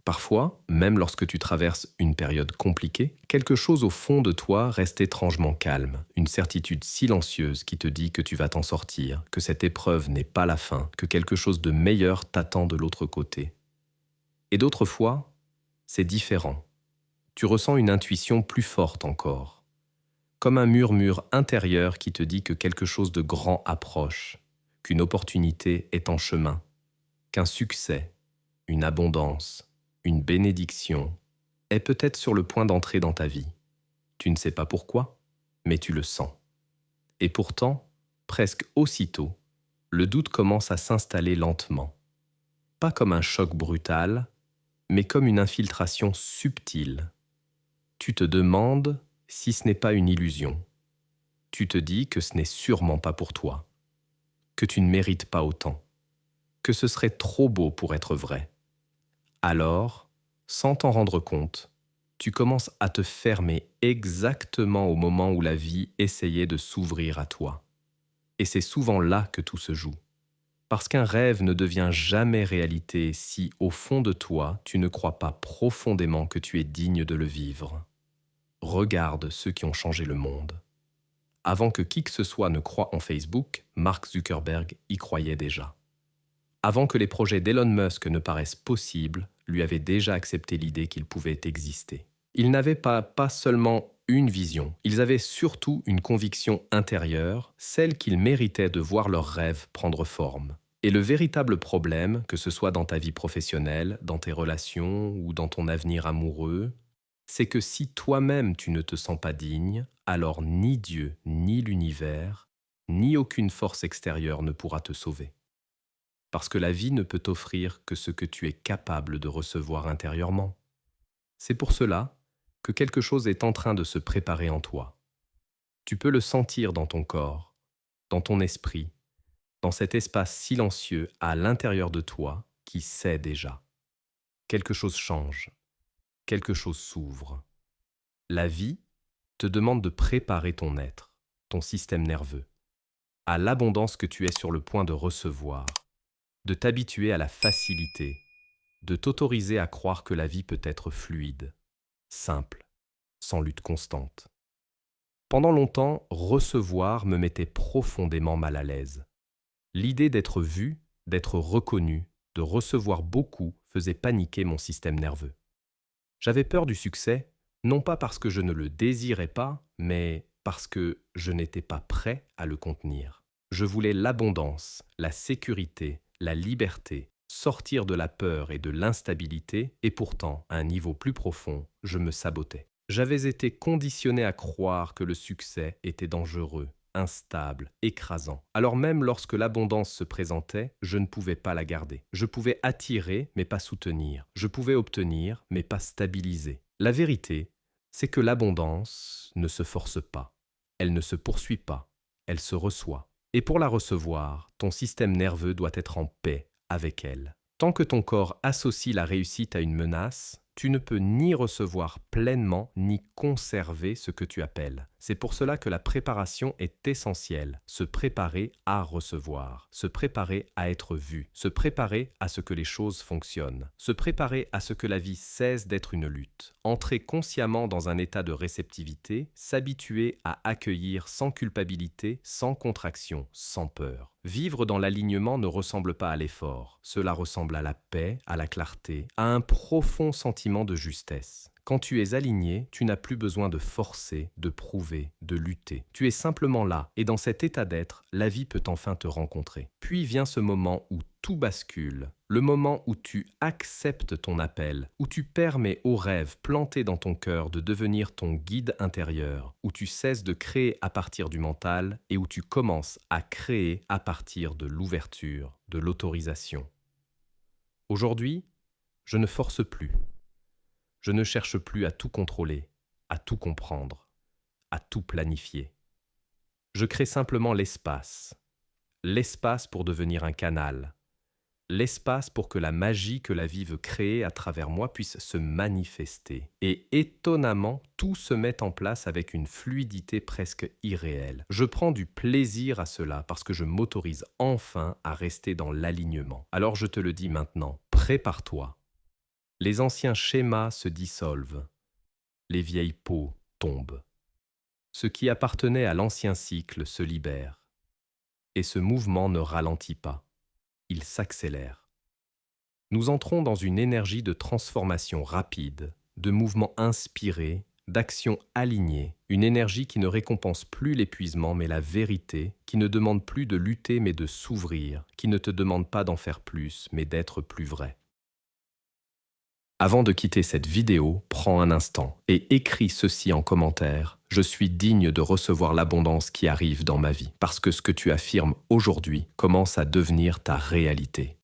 Parfois, même lorsque tu traverses une période compliquée, quelque chose au fond de toi reste étrangement calme, une certitude silencieuse qui te dit que tu vas t'en sortir, que cette épreuve n'est pas la fin, que quelque chose de meilleur t'attend de l'autre côté. Et d'autres fois, c'est différent. Tu ressens une intuition plus forte encore, comme un murmure intérieur qui te dit que quelque chose de grand approche, qu'une opportunité est en chemin, qu'un succès, une abondance, une bénédiction est peut-être sur le point d'entrer dans ta vie. Tu ne sais pas pourquoi, mais tu le sens. Et pourtant, presque aussitôt, le doute commence à s'installer lentement. Pas comme un choc brutal, mais comme une infiltration subtile. Tu te demandes si ce n'est pas une illusion. Tu te dis que ce n'est sûrement pas pour toi, que tu ne mérites pas autant, que ce serait trop beau pour être vrai. Alors, sans t'en rendre compte, tu commences à te fermer exactement au moment où la vie essayait de s'ouvrir à toi. Et c'est souvent là que tout se joue. Parce qu'un rêve ne devient jamais réalité si, au fond de toi, tu ne crois pas profondément que tu es digne de le vivre. Regarde ceux qui ont changé le monde. Avant que qui que ce soit ne croie en Facebook, Mark Zuckerberg y croyait déjà. Avant que les projets d'Elon Musk ne paraissent possibles, lui avait déjà accepté l'idée qu'il pouvait exister. Ils n'avaient pas seulement une vision, ils avaient surtout une conviction intérieure, celle qu'ils méritaient de voir leurs rêves prendre forme. Et le véritable problème, que ce soit dans ta vie professionnelle, dans tes relations ou dans ton avenir amoureux, c'est que si toi-même tu ne te sens pas digne, alors ni Dieu, ni l'univers, ni aucune force extérieure ne pourra te sauver. Parce que la vie ne peut t'offrir que ce que tu es capable de recevoir intérieurement. C'est pour cela que quelque chose est en train de se préparer en toi. Tu peux le sentir dans ton corps, dans ton esprit, dans cet espace silencieux à l'intérieur de toi qui sait déjà. Quelque chose change, quelque chose s'ouvre. La vie te demande de préparer ton être, ton système nerveux, à l'abondance que tu es sur le point de recevoir, de t'habituer à la facilité, de t'autoriser à croire que la vie peut être fluide, simple, sans lutte constante. Pendant longtemps, recevoir me mettait profondément mal à l'aise. L'idée d'être vu, d'être reconnu, de recevoir beaucoup faisait paniquer mon système nerveux. J'avais peur du succès, non pas parce que je ne le désirais pas, mais parce que je n'étais pas prêt à le contenir. Je voulais l'abondance, la sécurité, la liberté, sortir de la peur et de l'instabilité, et pourtant, à un niveau plus profond, je me sabotais. J'avais été conditionné à croire que le succès était dangereux, instable, écrasant. Alors même lorsque l'abondance se présentait, je ne pouvais pas la garder. Je pouvais attirer, mais pas soutenir. Je pouvais obtenir, mais pas stabiliser. La vérité, c'est que l'abondance ne se force pas. Elle ne se poursuit pas. Elle se reçoit. Et pour la recevoir, ton système nerveux doit être en paix avec elle. Tant que ton corps associe la réussite à une menace, tu ne peux ni recevoir pleinement ni conserver ce que tu appelles. C'est pour cela que la préparation est essentielle. Se préparer à recevoir, se préparer à être vu, se préparer à ce que les choses fonctionnent, se préparer à ce que la vie cesse d'être une lutte. Entrer consciemment dans un état de réceptivité, s'habituer à accueillir sans culpabilité, sans contraction, sans peur. Vivre dans l'alignement ne ressemble pas à l'effort. Cela ressemble à la paix, à la clarté, à un profond sentiment de justesse. Quand tu es aligné, tu n'as plus besoin de forcer, de prouver, de lutter. Tu es simplement là, et dans cet état d'être, la vie peut enfin te rencontrer. Puis vient ce moment où tout bascule, le moment où tu acceptes ton appel, où tu permets au rêve planté dans ton cœur de devenir ton guide intérieur, où tu cesses de créer à partir du mental et où tu commences à créer à partir de l'ouverture, de l'autorisation. Aujourd'hui, je ne force plus. Je ne cherche plus à tout contrôler, à tout comprendre, à tout planifier. Je crée simplement l'espace. L'espace pour devenir un canal. L'espace pour que la magie que la vie veut créer à travers moi puisse se manifester. Et étonnamment, tout se met en place avec une fluidité presque irréelle. Je prends du plaisir à cela parce que je m'autorise enfin à rester dans l'alignement. Alors je te le dis maintenant, prépare-toi. Les anciens schémas se dissolvent, les vieilles peaux tombent. Ce qui appartenait à l'ancien cycle se libère. Et ce mouvement ne ralentit pas, il s'accélère. Nous entrons dans une énergie de transformation rapide, de mouvements inspirés, d'actions alignées, une énergie qui ne récompense plus l'épuisement mais la vérité, qui ne demande plus de lutter mais de s'ouvrir, qui ne te demande pas d'en faire plus mais d'être plus vrai. Avant de quitter cette vidéo, prends un instant et écris ceci en commentaire. Je suis digne de recevoir l'abondance qui arrive dans ma vie, parce que ce que tu affirmes aujourd'hui commence à devenir ta réalité.